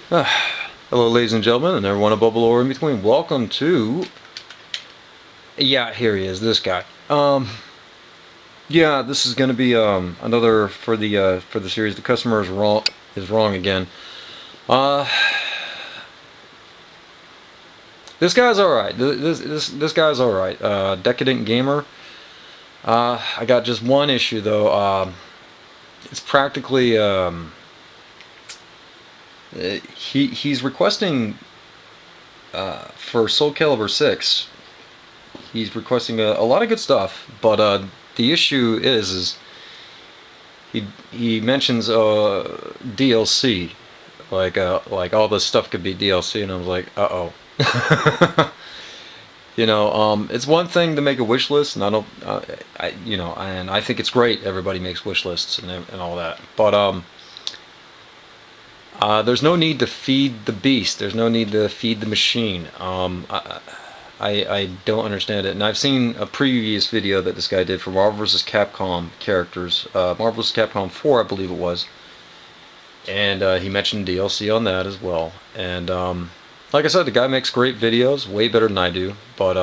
Hello, ladies and gentlemen, and everyone above, below, or in between. Welcome to... Yeah, here he is, this guy. Yeah, this is going to be another for the series. The customer is wrong again. This guy's all right. This guy's all right. Decadent gamer. I got just one issue though. It's practically he's requesting for Soul Calibur 6. He's requesting a lot of good stuff, but the issue is he mentions D.L.C. like all this stuff could be D.L.C. and I was like, uh-oh. It's one thing to make a wish list, and and I think it's great. Everybody makes wish lists and all that, but there's no need to feed the beast. There's no need to feed the machine. I don't understand it. And I've seen a previous video that this guy did for Marvel vs. Capcom characters, Marvel vs. Capcom 4, I believe it was, and he mentioned DLC on that as well. And like I said, the guy makes great videos, way better than I do. But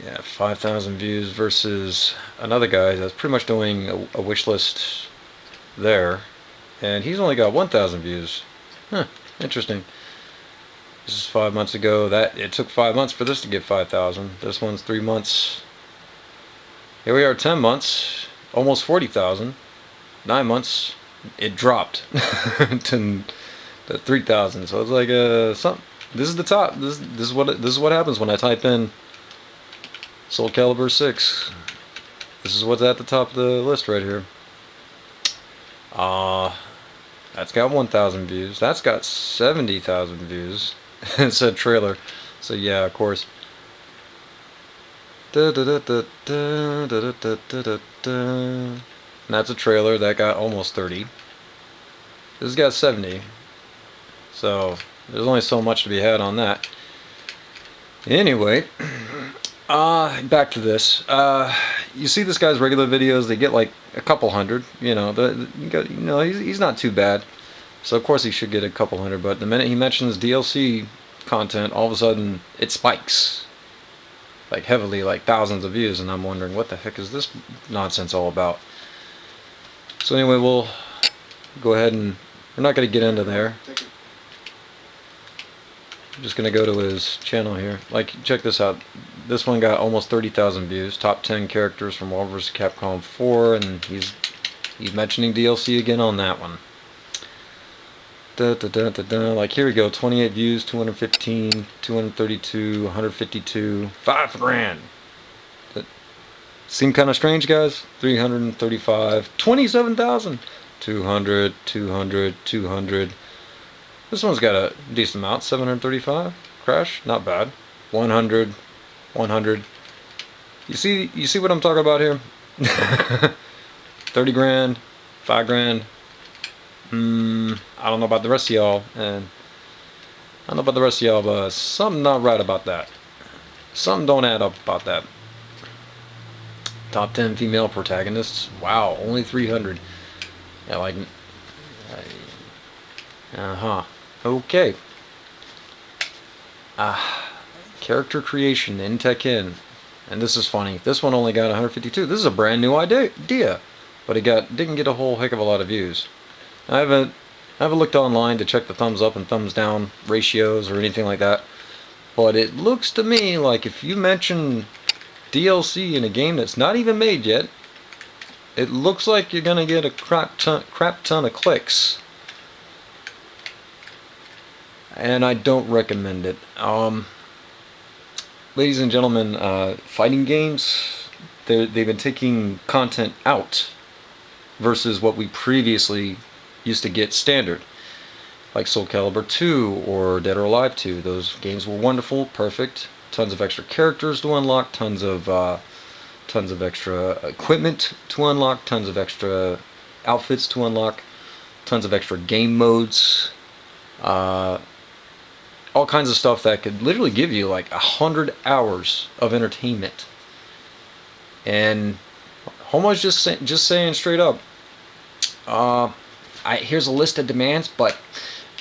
yeah, 5,000 views versus another guy that's pretty much doing a wish list there, and he's only got 1,000 views. Huh, interesting. This is 5 months ago. It took 5 months for this to get 5,000. This one's 3 months. Here we are, 10 months, almost 40,000. 9 months, it dropped to 3,000. So it's like something. This is the top. This is what happens when I type in Soul Calibur 6. This is what's at the top of the list right here. That's got 1,000 views. That's got 70,000 views. It said trailer. So yeah, of course. And that's a trailer that got almost 30. This has got 70. So there's only so much to be had on that. Anyway, back to this. You see this guy's regular videos, they get like a couple hundred. He's not too bad. So of course he should get a couple hundred, but the minute he mentions DLC content, all of a sudden it spikes. Like heavily, like thousands of views, and I'm wondering what the heck is this nonsense all about. So anyway, we'll go ahead and we're not going to get into there. I'm just going to go to his channel here. Like, check this out. This one got almost 30,000 views. Top 10 characters from Marvel vs. Capcom 4, and he's mentioning DLC again on that one. Like, here we go. 28 views, 215, 232, 152, 5 grand. That seem kind of strange, guys? 335, 27,000, 200, 200, 200. This one's got a decent amount, 735. Crash, not bad. 100, 100. You see what I'm talking about here? 30 grand, 5 grand. I don't know about the rest of y'all, but something not right about that. Something don't add up about that. Top 10 female protagonists. Wow, only 300. Yeah, like... Okay. Character creation in Tekken. And this is funny. This one only got 152. This is a brand new idea. But it didn't get a whole heck of a lot of views. I haven't looked online to check the thumbs up and thumbs down ratios or anything like that. But it looks to me like if you mention DLC in a game that's not even made yet, it looks like you're gonna get a crap ton of clicks. And I don't recommend it. Ladies and gentlemen, fighting games, they've been taking content out versus what we previously used to get standard, like Soul Calibur 2 or Dead or Alive 2. Those games were wonderful, perfect. Tons of extra characters to unlock, tons of extra equipment to unlock, tons of extra outfits to unlock, tons of extra game modes. All kinds of stuff that could literally give you like 100 hours of entertainment. And Homo's just saying straight up, here's a list of demands, but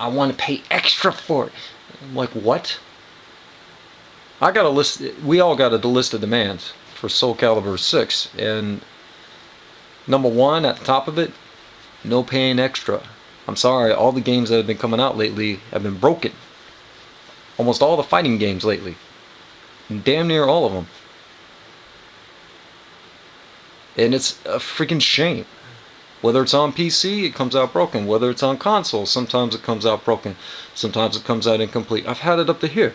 I want to pay extra for it. I'm like, what? I got a list. We all got a list of demands for Soul Calibur 6, and number one at the top of it, no paying extra. I'm sorry, all the games that have been coming out lately have been broken. Almost all the fighting games lately. Damn near all of them. And it's a freaking shame. Whether it's on PC, it comes out broken. Whether it's on console, sometimes it comes out broken. Sometimes it comes out incomplete. I've had it up to here.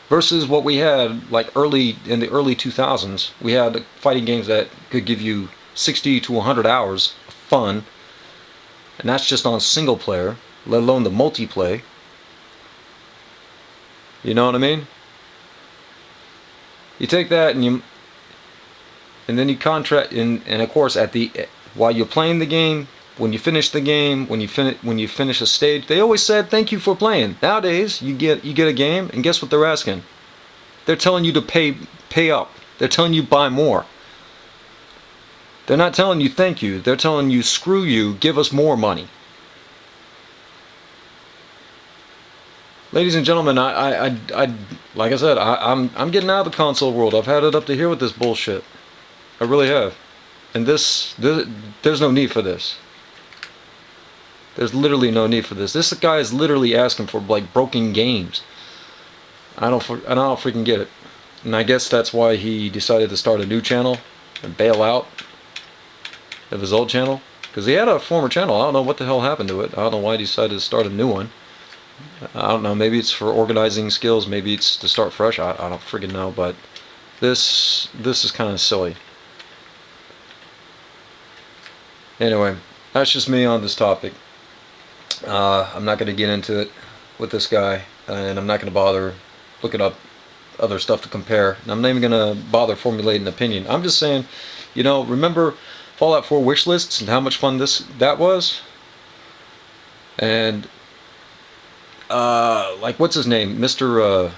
Versus what we had like in the early 2000s. We had fighting games that could give you 60 to 100 hours of fun. And that's just on single player, let alone the multiplayer. You know what I mean? You take that and then you contract, and of course while you're playing the game, when you finish the game, when you finish a stage, they always said thank you for playing. Nowadays, you get a game, and guess what they're asking? They're telling you to pay up. They're telling you buy more. They're not telling you thank you. They're telling you screw you, give us more money. Ladies and gentlemen, I like I said, I'm getting out of the console world. I've had it up to here with this bullshit. I really have. And there's no need for this. There's literally no need for this. This guy is literally asking for like broken games. I don't freaking get it. And I guess that's why he decided to start a new channel and bail out of his old channel. Because he had a former channel. I don't know what the hell happened to it. I don't know why he decided to start a new one. I don't know. Maybe it's for organizing skills. Maybe it's to start fresh. I don't freaking know. But this is kind of silly. Anyway, that's just me on this topic. I'm not going to get into it with this guy, and I'm not going to bother looking up other stuff to compare. And I'm not even going to bother formulating an opinion. I'm just saying, you know, remember Fallout 4 wish lists and how much fun that was? And like what's his name, Mr.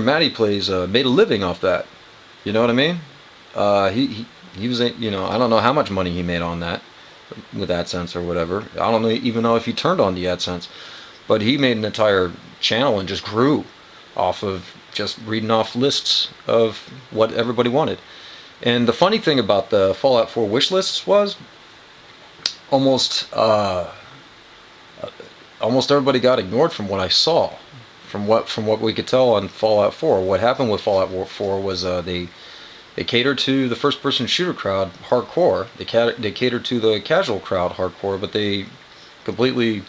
Matty Plays made a living off that. You know what I mean? He was, you know, I don't know how much money he made on that with AdSense or whatever. I don't even know if he turned on the AdSense, but he made an entire channel and just grew off of just reading off lists of what everybody wanted. And the funny thing about the Fallout 4 wish lists was almost everybody got ignored from what I saw, from what we could tell on Fallout 4. What happened with Fallout 4 was they catered to the first-person shooter crowd hardcore. They catered to the casual crowd hardcore, but they completely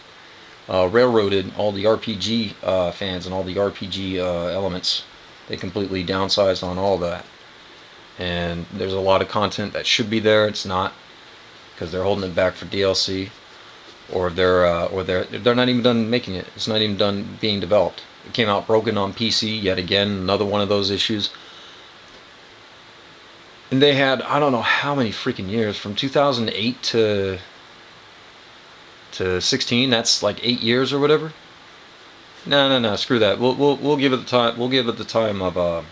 railroaded all the RPG fans and all the RPG elements. They completely downsized on all that. And there's a lot of content that should be there. It's not, because they're holding it back for DLC, or they're not even done making it. It's not even done being developed. It came out broken on PC yet again. Another one of those issues. And they had, I don't know how many freaking years, from 2008 to 16. That's like 8 years or whatever. No, screw that. We'll give it the time. We'll give it the time of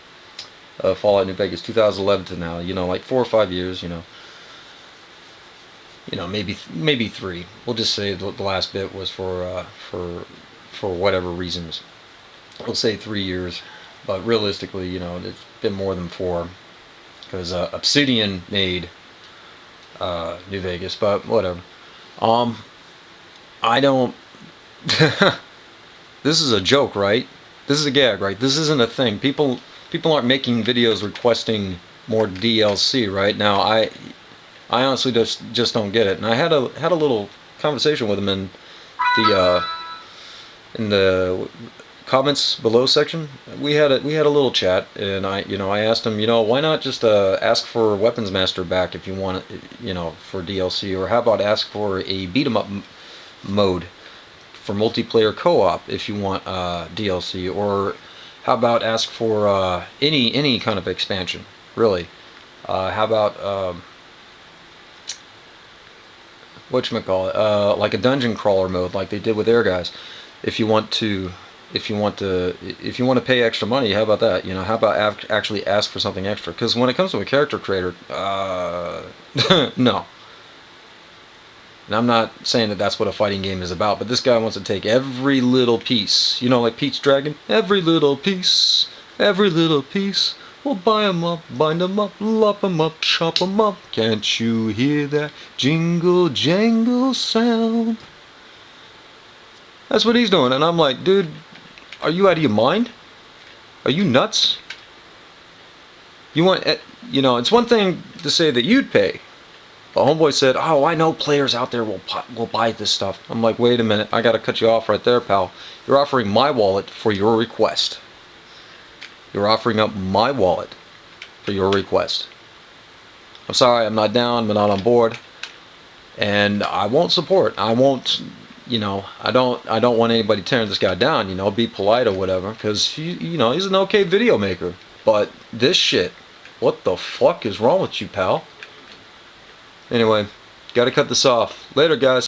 Fallout New Vegas, 2011 to now. You know, like 4 or 5 years. You know, maybe 3. We'll just say the last bit was for whatever reasons. We'll say 3 years, but realistically, you know, it's been more than 4. Because Obsidian made New Vegas, but whatever. I don't. This is a joke, right? This is a gag, right? This isn't a thing. People aren't making videos requesting more D.L.C. right now. I honestly just don't get it. And I had a little conversation with him in the comments below section. We had a little chat, and I asked him, why not just ask for Weapons Master back if you want it, for DLC, or how about ask for a beat 'em up mode for multiplayer co-op if you want DLC, or how about ask for any kind of expansion, really. How about whatchamacallit, like a dungeon crawler mode like they did with Air Guys. If you want to pay extra money, how about that? How about actually ask for something extra? Because when it comes to a character creator, no. And I'm not saying that that's what a fighting game is about, but this guy wants to take every little piece. You know, like Pete's Dragon? Every little piece, we'll buy 'em up, bind 'em up, lop 'em up, chop 'em up. Can't you hear that jingle jangle sound? That's what he's doing, and I'm like, dude, are you out of your mind? Are you nuts? You want, you know, it's one thing to say that you'd pay. But homeboy said, oh, I know players out there will buy this stuff. I'm like, wait a minute, I gotta cut you off right there, pal. You're offering my wallet for your request. You're offering up my wallet for your request. I'm sorry, I'm not down, I'm not on board. And I won't support. I won't, you know, I don't want anybody tearing this guy down, you know, be polite or whatever, because, you know, he's an okay video maker. But this shit, what the fuck is wrong with you, pal? Anyway, gotta cut this off. Later, guys.